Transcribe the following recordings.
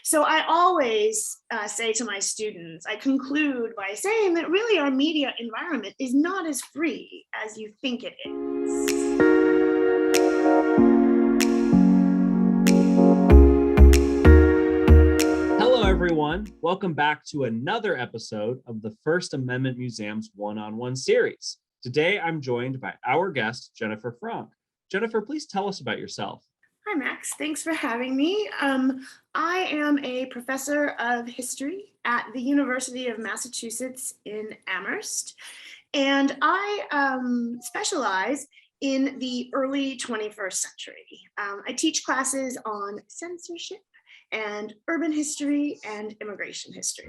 So I always say to my students, I conclude by saying that really our media environment is not as free as you think it is. Hello, everyone. Welcome back to another episode of the First Amendment Museum's one-on-one series. Today, I'm joined by our guest, Jennifer Fronc. Jennifer, please tell us about yourself. Hi, Max. Thanks for having me. I am a professor of history at the University of Massachusetts in Amherst, and I specialize in the early 21st century. I teach classes on censorship and urban history and immigration history.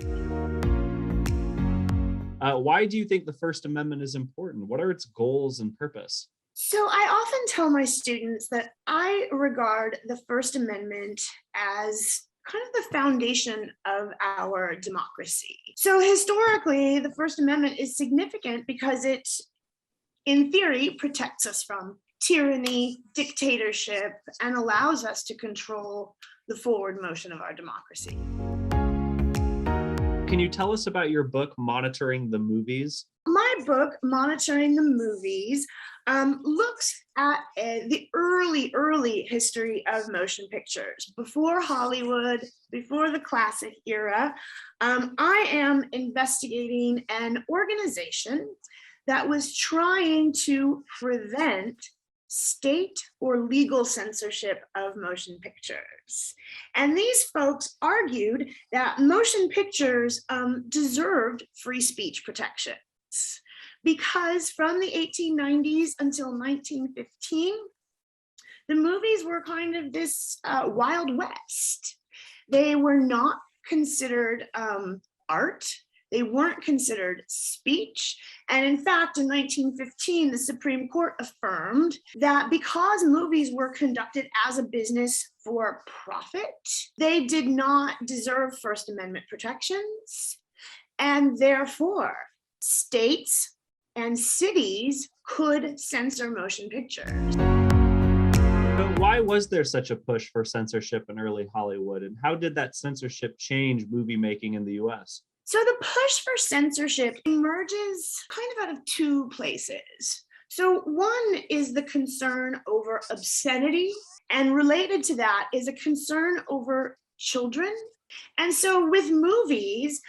Why do you think the First Amendment is important? What are its goals and purpose? So I often tell my students that I regard the First Amendment as kind of the foundation of our democracy. So historically, the First Amendment is significant because it, in theory, protects us from tyranny, dictatorship, and allows us to control the forward motion of our democracy. Can you tell us about your book, Monitoring the Movies? My book, Monitoring the Movies, looks at the early history of motion pictures. Before Hollywood, before the classic era, I am investigating an organization that was trying to prevent state or legal censorship of motion pictures. And these folks argued that motion pictures deserved free speech protections because from the 1890s until 1915, the movies were kind of this Wild West. They were not considered art. They weren't considered speech. And in fact, in 1915, the Supreme Court affirmed that because movies were conducted as a business for profit, they did not deserve First Amendment protections. And therefore, states and cities could censor motion pictures. So why was there such a push for censorship in early Hollywood, and how did that censorship change movie making in the US? So the push for censorship emerges kind of out of two places. So one is the concern over obscenity, and related to that is a concern over children. And so with movies,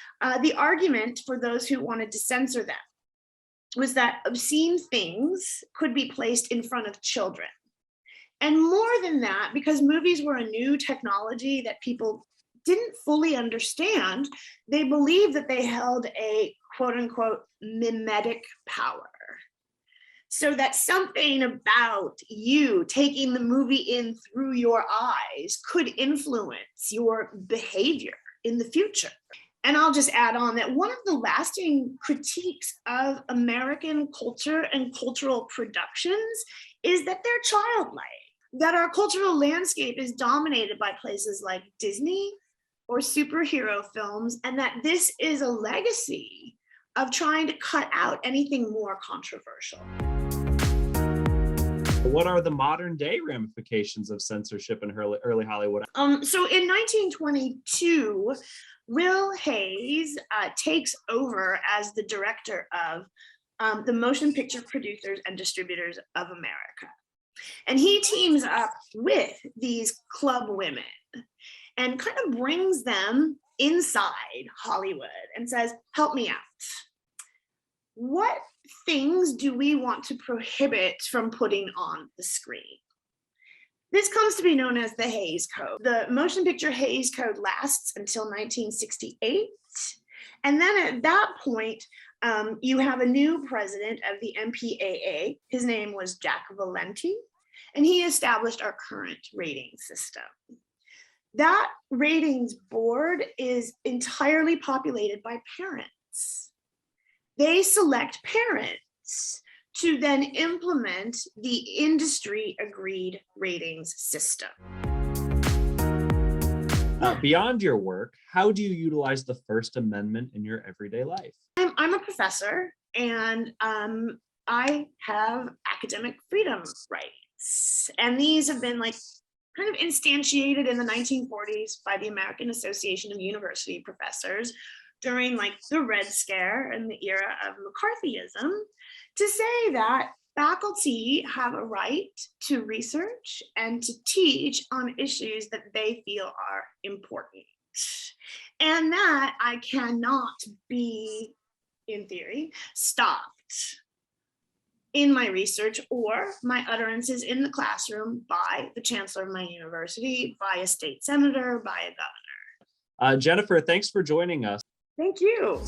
the argument for those who wanted to censor them was that obscene things could be placed in front of children. And more than that, because movies were a new technology that people didn't fully understand, they believed that they held a quote unquote mimetic power. So that something about you taking the movie in through your eyes could influence your behavior in the future. And I'll just add on that one of the lasting critiques of American culture and cultural productions is that they're childlike, that our cultural landscape is dominated by places like Disney or superhero films, and that this is a legacy of trying to cut out anything more controversial. What are the modern day ramifications of censorship in early Hollywood? So in 1922, Will Hays takes over as the director of the Motion Picture Producers and Distributors of America. And he teams up with these club women and kind of brings them inside Hollywood and says, help me out. What things do we want to prohibit from putting on the screen? This comes to be known as the Hays Code. The Motion Picture Hays Code lasts until 1968. And then at that point, you have a new president of the MPAA. His name was Jack Valenti, and he established our current rating system. That ratings board is entirely populated by parents. They select parents to then implement the industry agreed ratings system. Beyond your work, how do you utilize the First Amendment in your everyday life? I'm a professor, and I have academic freedom rights. And these have been like kind of instantiated in the 1940s by the American Association of University Professors during like the Red Scare and the era of McCarthyism, to say that faculty have a right to research and to teach on issues that they feel are important. And that I cannot be, in theory, stopped in my research or my utterances in the classroom by the chancellor of my university, by a state senator, by a governor. Jennifer, thanks for joining us. Thank you.